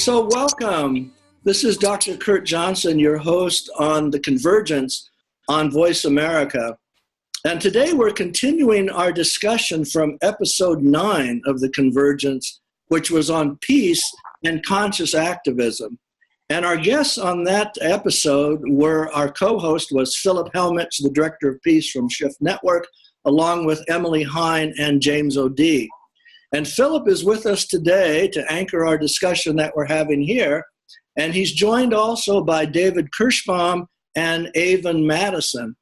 So welcome. This is Dr. Kurt Johnson, your host on the Convergence on VoiceAmerica. And today we're continuing our discussion from episode 9 of the Convergence, which was on peace and conscious activism. And our guests on that episode were, our co-host was Philip Hellmich, the Director of Peace from Shift Network, along with Emily Hine and James O'D. And Philip is with us today to anchor our discussion that we're having here. And he's joined also by David Kirshbaum and Avon Mattison.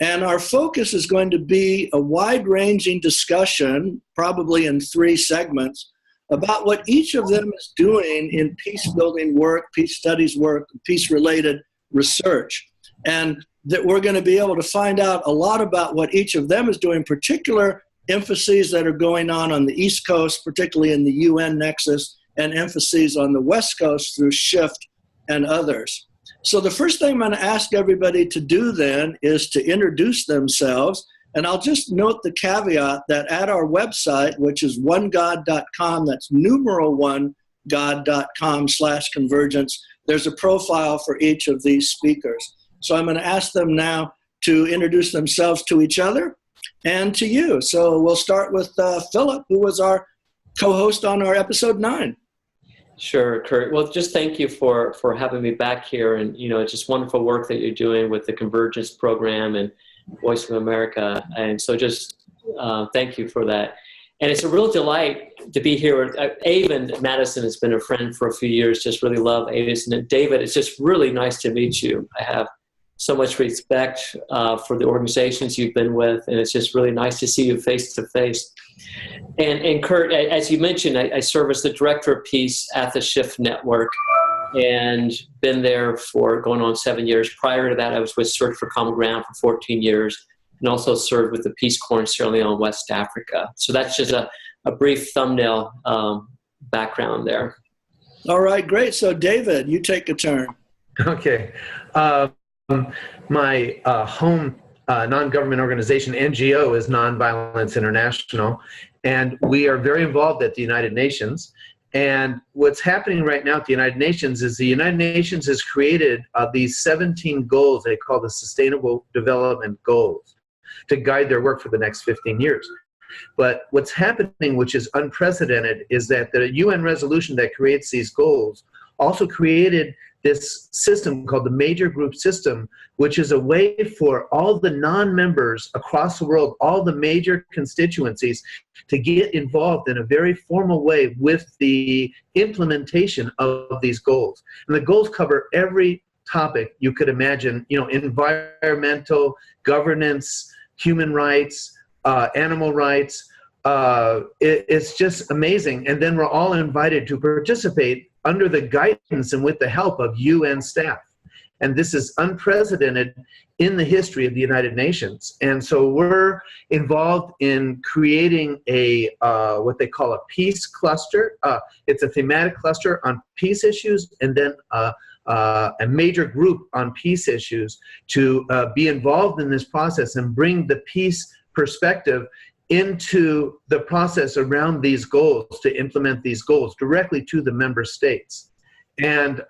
And our focus is going to be a wide-ranging discussion, probably in 3 segments, about what each of them is doing in peace-building work, peace studies work, peace-related research. And that we're going to be able to find out a lot about what each of them is doing, particular emphases that are going on the East Coast, particularly in the UN nexus, and emphases on the West Coast through Shift and others. So the first thing I'm going to ask everybody to do then is to introduce themselves. And I'll just note the caveat that at our website, which is onegod.com, that's numeral 1god.com/convergence, there's a profile for each of these speakers. So I'm going to ask them now to introduce themselves to each other and to you. So we'll start with Philip, who was our co-host on our episode 9. Sure, Kurt. Well, just thank you for having me back here. And, it's just wonderful work that you're doing with the Convergence program and Voice of America. And so just thank you for that. And it's a real delight to be here. Avon Mattison has been a friend for a few years. Just really love Avon. And David, it's just really nice to meet you. I have so much respect for the organizations you've been with, and it's just really nice to see you face to face. And Kurt, as you mentioned, I serve as the Director of Peace at the Shift Network and been there for going on 7 years. Prior to that, I was with Search for Common Ground for 14 years and also served with the Peace Corps in Sierra Leone, West Africa. So that's just a brief thumbnail background there. All right, great. So David, you take a turn. Okay. My home non-government organization, NGO, is NonViolence International, and we are very involved at the United Nations. And what's happening right now at the United Nations is the United Nations has created these 17 goals they call the Sustainable Development Goals to guide their work for the next 15 years. But what's happening, which is unprecedented, is that the UN resolution that creates these goals also created this system called the Major Group System, which is a way for all the non-members across the world, all the major constituencies, to get involved in a very formal way with the implementation of these goals. And the goals cover every topic you could imagine, environmental, governance, human rights, animal rights. It's just amazing. And then we're all invited to participate under the guidance and with the help of UN staff. And this is unprecedented in the history of the United Nations. And so we're involved in creating a what they call a peace cluster. It's a thematic cluster on peace issues, and then a major group on peace issues to be involved in this process and bring the peace perspective into the process around these goals, to implement these goals directly to the member states. And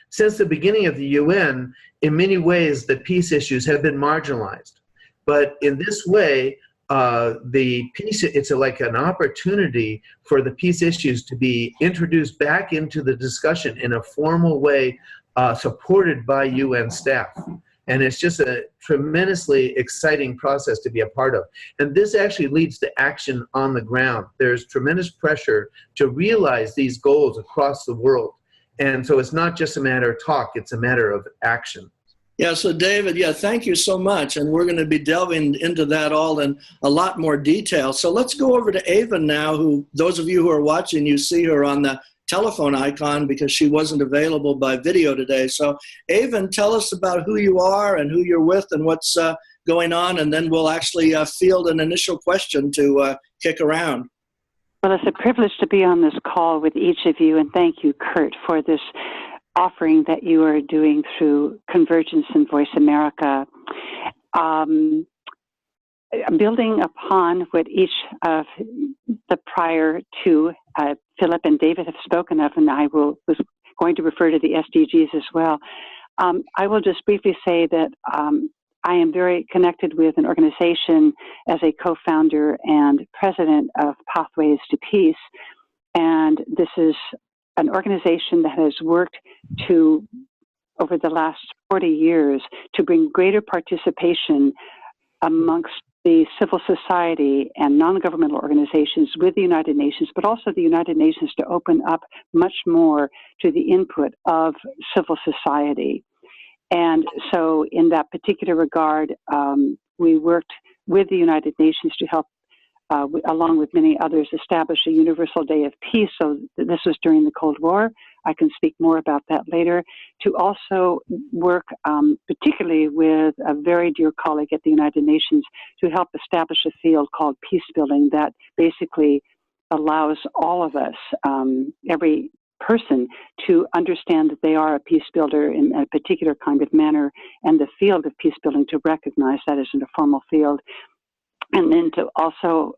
since the beginning of the UN, in many ways, the peace issues have been marginalized. But in this way, it's like an opportunity for the peace issues to be introduced back into the discussion in a formal way, supported by UN staff. And it's just a tremendously exciting process to be a part of. And this actually leads to action on the ground. There's tremendous pressure to realize these goals across the world. And so it's not just a matter of talk, it's a matter of action. Yeah, so David, thank you so much. And we're going to be delving into that all in a lot more detail. So let's go over to Avon now, who, those of you who are watching, you see her on the telephone icon because she wasn't available by video today. So Avon, tell us about who you are and who you're with and what's going on, and then we'll actually field an initial question to kick around. Well, it's a privilege to be on this call with each of you, and thank you, Kurt, for this offering that you are doing through Convergence and Voice America. Building upon what each of the prior two Philip and David have spoken of, and I was going to refer to the SDGs as well. I will just briefly say that I am very connected with an organization as a co-founder and president of Pathways to Peace. And this is an organization that has worked to, over the last 40 years, to bring greater participation amongst the civil society and non-governmental organizations with the United Nations, but also the United Nations to open up much more to the input of civil society. And so in that particular regard, we worked with the United Nations to help, along with many others, establish a Universal Day of Peace. So this was during the Cold War. I can speak more about that later. To also work particularly with a very dear colleague at the United Nations to help establish a field called peace building that basically allows all of us, every person, to understand that they are a peace builder in a particular kind of manner, and the field of peace building to recognize that as a formal field. And then to also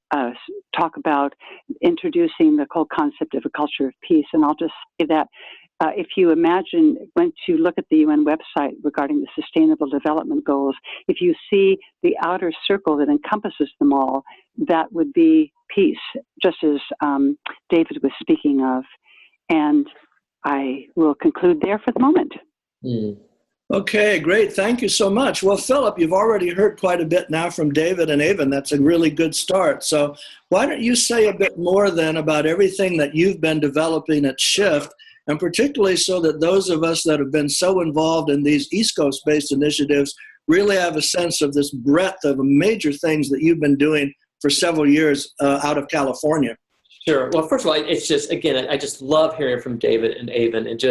talk about introducing the whole concept of a culture of peace. And I'll just say that if you imagine, when you look at the UN website regarding the Sustainable Development Goals, if you see the outer circle that encompasses them all, that would be peace, just as David was speaking of. And I will conclude there for the moment. Okay, great. Thank you so much. Well, Philip, you've already heard quite a bit now from David and Avon. That's a really good start. So why don't you say a bit more then about everything that you've been developing at SHIFT, and particularly so that those of us that have been so involved in these East Coast-based initiatives really have a sense of this breadth of major things that you've been doing for several years out of California. Sure. Well, first of all, it's just, again, I just love hearing from David and Avon, and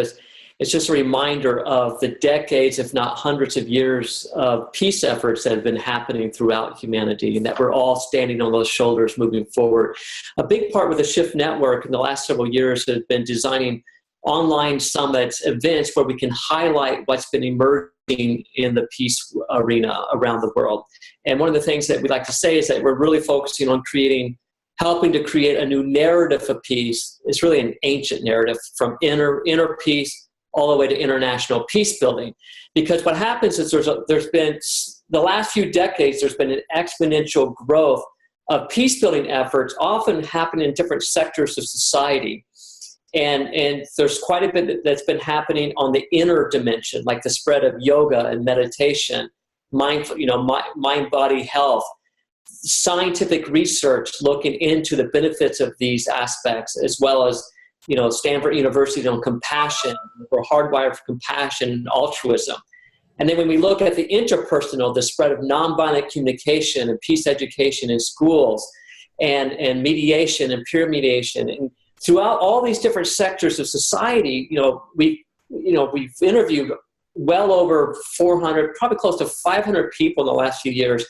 it's just a reminder of the decades, if not hundreds of years of peace efforts that have been happening throughout humanity, and that we're all standing on those shoulders moving forward. A big part with the SHIFT network in the last several years has been designing online summits, events where we can highlight what's been emerging in the peace arena around the world. And one of the things that we like to say is that we're really focusing on helping to create a new narrative of peace. It's really an ancient narrative, from inner peace all the way to international peace building. Because what happens is there's been, the last few decades, there's been an exponential growth of peace building efforts, often happening in different sectors of society. And there's quite a bit that's been happening on the inner dimension, like the spread of yoga and meditation, mind-body health, scientific research looking into the benefits of these aspects, as well as, Stanford University on compassion. We're hardwired for compassion and altruism. And then when we look at the interpersonal, the spread of nonviolent communication and peace education in schools, and mediation and peer mediation, and throughout all these different sectors of society, we've interviewed well over 400, probably close to 500 people in the last few years.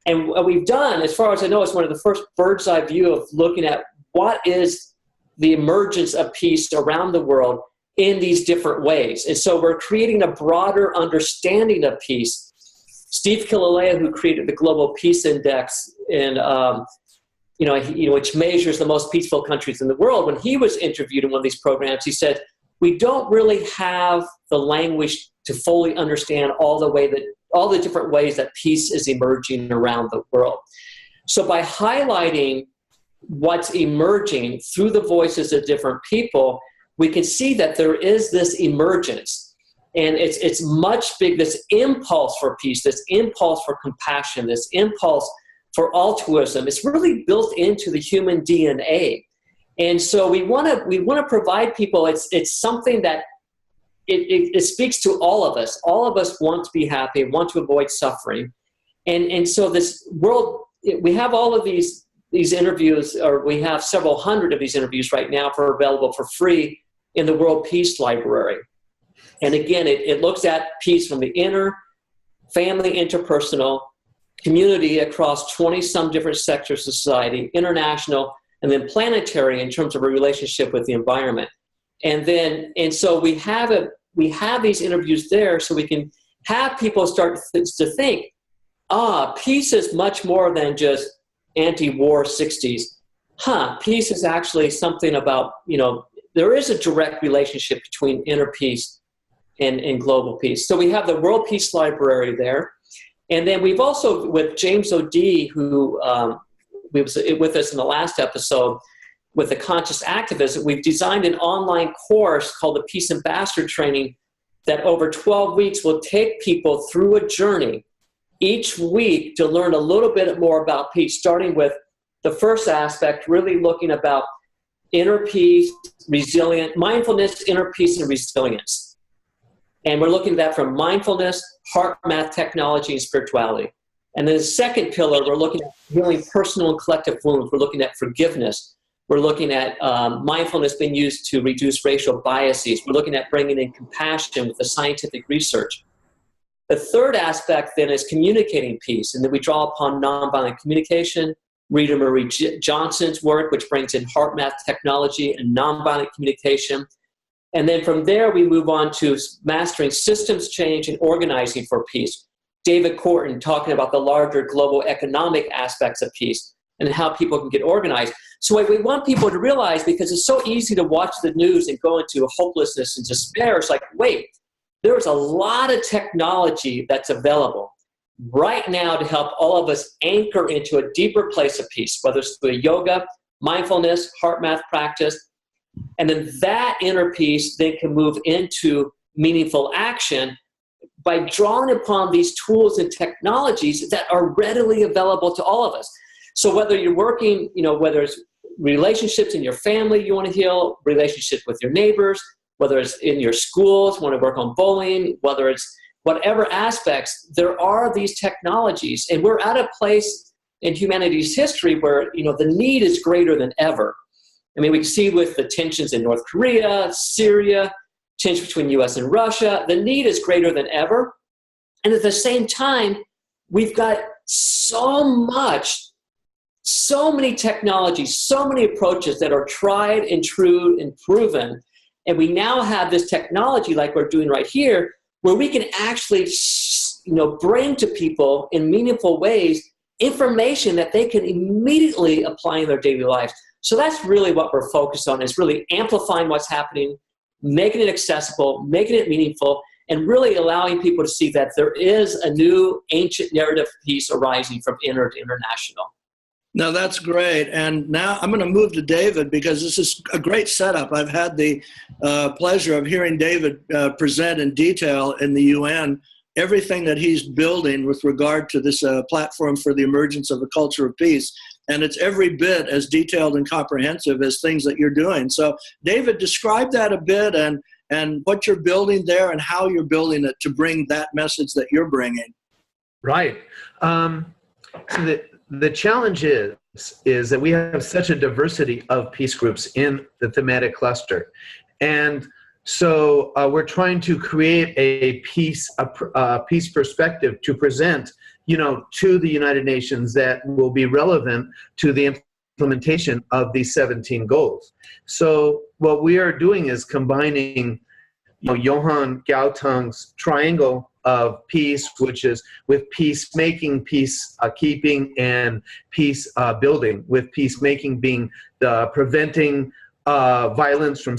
And what we've done, as far as I know, is one of the first bird's eye view of looking at what is the emergence of peace around the world in these different ways. And so we're creating a broader understanding of peace. Steve Killalea, who created the Global Peace Index, and which measures the most peaceful countries in the world, when he was interviewed in one of these programs, he said, we don't really have the language to fully understand all the different ways that peace is emerging around the world. So by highlighting what's emerging through the voices of different people, we can see that there is this emergence. And it's much big, this impulse for peace, this impulse for compassion, this impulse for altruism. It's really built into the human DNA. And so we want to provide people, it's something that it speaks to all of us. All of us want to be happy, want to avoid suffering. And so this world, we have all of these interviews, or we have several hundred of these interviews right now available for free in the World Peace Library. And again, it looks at peace from the inner, family, interpersonal, community across 20-some different sectors of society, international, and then planetary in terms of a relationship with the environment. And so we have these interviews there so we can have people start to think, peace is much more than just anti-war 60s. peace is actually something about, there is a direct relationship between inner peace and global peace. So we have the World Peace Library there. And then we've also, with James O'Dea, who was with us in the last episode, with the Conscious Activism, we've designed an online course called the Peace Ambassador Training that over 12 weeks will take people through a journey each week to learn a little bit more about peace, starting with the first aspect, really looking about inner peace, mindfulness, inner peace, and resilience. And we're looking at that from mindfulness, heart math, technology, and spirituality. And then the second pillar, we're looking at healing personal and collective wounds. We're looking at forgiveness. We're looking at mindfulness being used to reduce racial biases. We're looking at bringing in compassion with the scientific research. The third aspect then is communicating peace. And then we draw upon nonviolent communication, Rita Marie Johnson's work, which brings in heart math technology and nonviolent communication. And then from there, we move on to mastering systems change and organizing for peace. David Korten talking about the larger global economic aspects of peace and how people can get organized. So what we want people to realize, because it's so easy to watch the news and go into hopelessness and despair, it's like, wait, there's a lot of technology that's available right now to help all of us anchor into a deeper place of peace, whether it's through yoga, mindfulness, heart math practice. And then that inner peace then can move into meaningful action by drawing upon these tools and technologies that are readily available to all of us. So whether you're working, whether it's relationships in your family you want to heal, relationships with your neighbors, whether it's in your schools, want to work on bullying, whether it's whatever aspects, there are these technologies. And we're at a place in humanity's history where, the need is greater than ever. I mean, we can see with the tensions in North Korea, Syria, tension between US and Russia, the need is greater than ever. And at the same time, we've got so many technologies, so many approaches that are tried and true and proven. And we now have this technology like we're doing right here, where we can actually, bring to people in meaningful ways information that they can immediately apply in their daily lives. So that's really what we're focused on, is really amplifying what's happening, making it accessible, making it meaningful, and really allowing people to see that there is a new ancient narrative piece arising from inner to international. No, that's great. And now I'm going to move to David, because this is a great setup. I've had the pleasure of hearing David present in detail in the UN everything that he's building with regard to this platform for the emergence of a culture of peace. And it's every bit as detailed and comprehensive as things that you're doing. So David, describe that a bit and what you're building there and how you're building it to bring that message that you're bringing. Right. So the challenge is that we have such a diversity of peace groups in the thematic cluster. And so we're trying to create a peace perspective to present, to the United Nations that will be relevant to the implementation of these 17 goals. So what we are doing is combining, Johann Galtung's triangle of peace, which is with peacemaking, peace keeping, and peace building, with peacemaking being the preventing violence from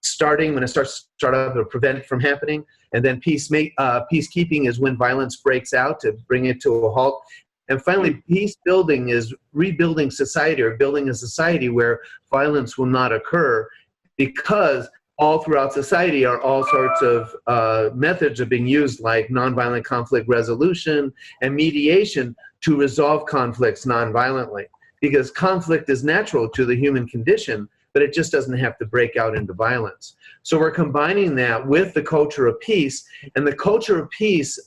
starting when it starts to start up, or prevent from happening. And then peacekeeping is when violence breaks out, to bring it to a halt. And finally, peace building is rebuilding society, or building a society where violence will not occur, because all throughout society are all sorts of methods are being used, like nonviolent conflict resolution and mediation, to resolve conflicts nonviolently. Because conflict is natural to the human condition, but it just doesn't have to break out into violence. So we're combining that with the culture of peace, and the culture of peace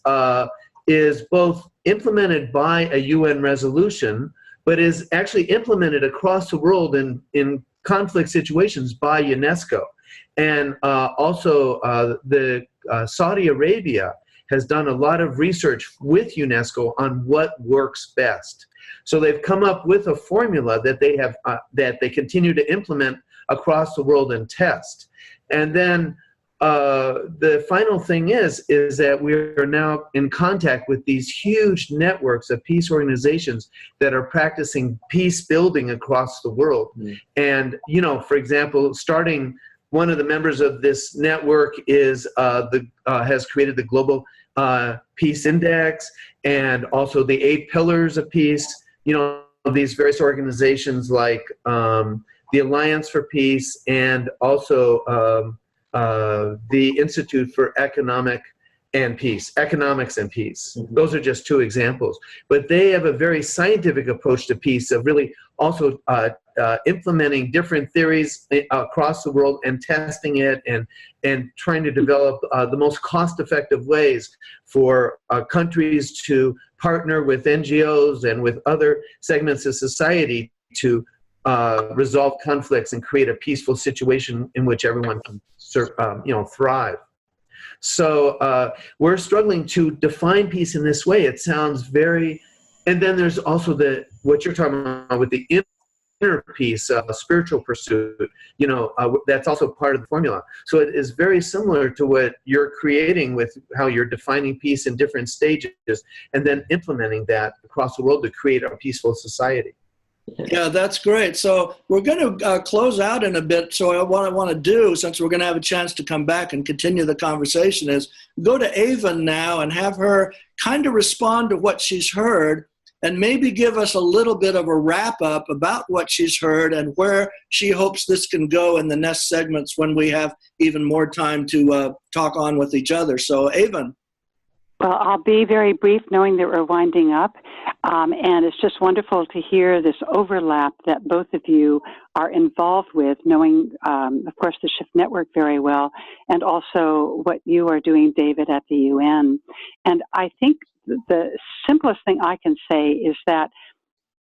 is both implemented by a UN resolution, but is actually implemented across the world in conflict situations by UNESCO. And also the Saudi Arabia has done a lot of research with UNESCO on what works best. So they've come up with a formula that they have that they continue to implement across the world and test. And then the final thing is that we are now in contact with these huge networks of peace organizations that are practicing peace building across the world. And, for example, one of the members of this network is has created the Global Peace Index, and also the 8 Pillars of Peace. These various organizations like the Alliance for Peace, and also the Institute for Economics and Peace. Those are just 2 examples. But they have a very scientific approach to peace, of really also implementing different theories across the world and testing it, and trying to develop the most cost-effective ways for countries to partner with NGOs and with other segments of society to resolve conflicts and create a peaceful situation in which everyone can thrive. So we're struggling to define peace in this way. It sounds very, and then there's also what you're talking about with the inner peace, spiritual pursuit, that's also part of the formula. So it is very similar to what you're creating with how you're defining peace in different stages, and then implementing that across the world to create a peaceful society. Yeah, that's great. So we're going to close out in a bit. So what I want to do, since we're going to have a chance to come back and continue the conversation, is go to Avon now and have her kind of respond to what she's heard, and maybe give us a little bit of a wrap-up about what she's heard and where she hopes this can go in the next segments when we have even more time to talk on with each other. So, Avon. Well, I'll be very brief, knowing that we're winding up. And it's just wonderful to hear this overlap that both of you are involved with, knowing, of course, the Shift Network very well, and also what you are doing, David, at the UN. And I think the simplest thing I can say is that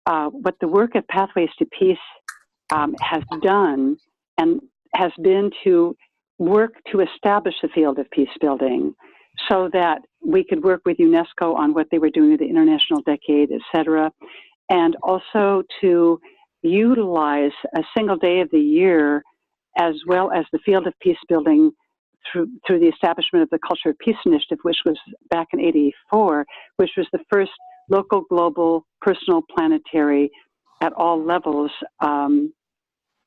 what the work of Pathways to Peace has done and has been to work to establish the field of peace building, so that we could work with UNESCO on what they were doing with the International Decade, et cetera, and also to utilize a single day of the year, as well as the field of peace building through the establishment of the Culture of Peace Initiative, which was back in '84, which was the first local, global, personal, planetary, at all levels, an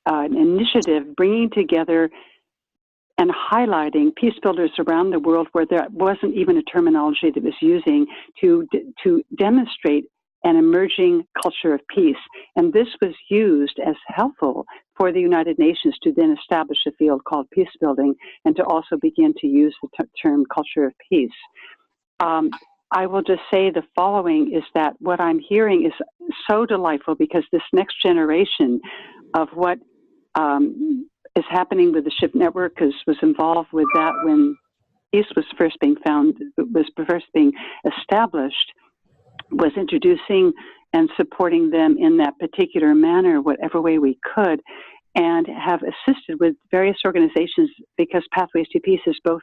initiative bringing together and highlighting peace builders around the world where there wasn't even a terminology that was using to demonstrate an emerging culture of peace. And this was used as helpful for the United Nations to then establish a field called peace building, and to also begin to use the term culture of peace. I will just say the following, is that what I'm hearing is so delightful, because this next generation of what is happening with the Shift Network was involved with that when peace was first being established, was introducing and supporting them in that particular manner, whatever way we could, and have assisted with various organizations, because Pathways to Peace is both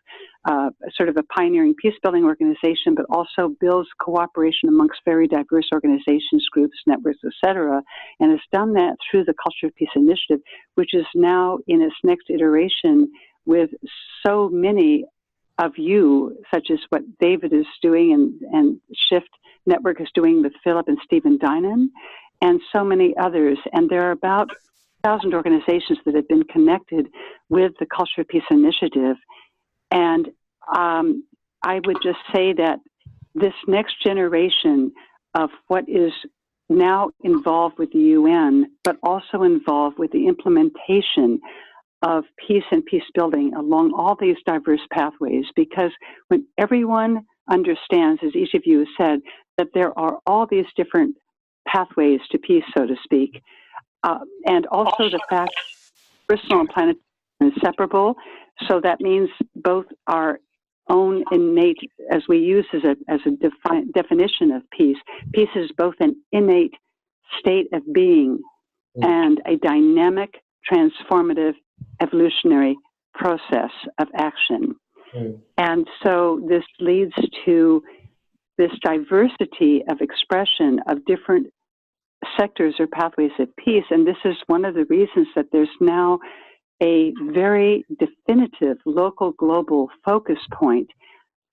sort of a pioneering peace-building organization, but also builds cooperation amongst very diverse organizations, groups, networks, etc., and has done that through the Culture of Peace Initiative, which is now in its next iteration with so many of you, such as what David is doing and Shift Network is doing with Philip and Stephen Dinan, and so many others. And there are about 1,000 organizations that have been connected with the Culture of Peace Initiative. And I would just say that this next generation of what is now involved with the UN, but also involved with the implementation of peace and peace building along all these diverse pathways, because when everyone understands, as each of you has said, that there are all these different pathways to peace, so to speak, and also the fact personal and planetary are inseparable. So that means both our own innate, as we use as a definition of peace, peace is both an innate state of being and a dynamic, transformative, evolutionary process of action. And so this leads to this diversity of expression of different sectors or pathways of peace. And this is one of the reasons that there's now a very definitive local global focus point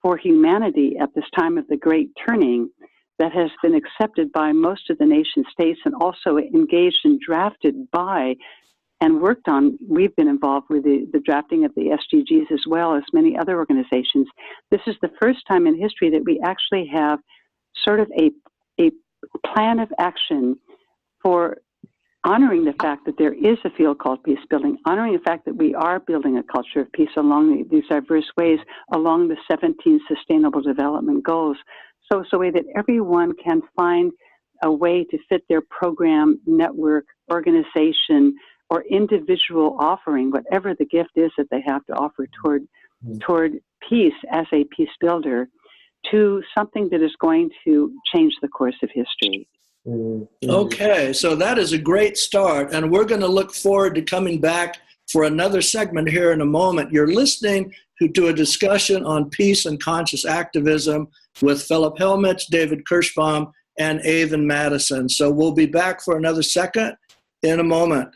for humanity at this time of the Great Turning that has been accepted by most of the nation states and also engaged and drafted by and worked on. We've been involved with the drafting of the SDGs as well as many other organizations. This is the first time in history that we actually have sort of a plan of action for honoring the fact that there is a field called peace building, honoring the fact that we are building a culture of peace along these diverse ways, along the 17 Sustainable Development Goals. So it's a way that everyone can find a way to fit their program, network, organization, or individual offering, whatever the gift is that they have to offer toward peace as a peace builder, to something that is going to change the course of history. Okay, so that is a great start, and we're going to look forward to coming back for another segment here in a moment. You're listening to a discussion on peace and conscious activism with Philip Hellmich, David Kirshbaum, and Avon Mattison. So we'll be back for another second in a moment.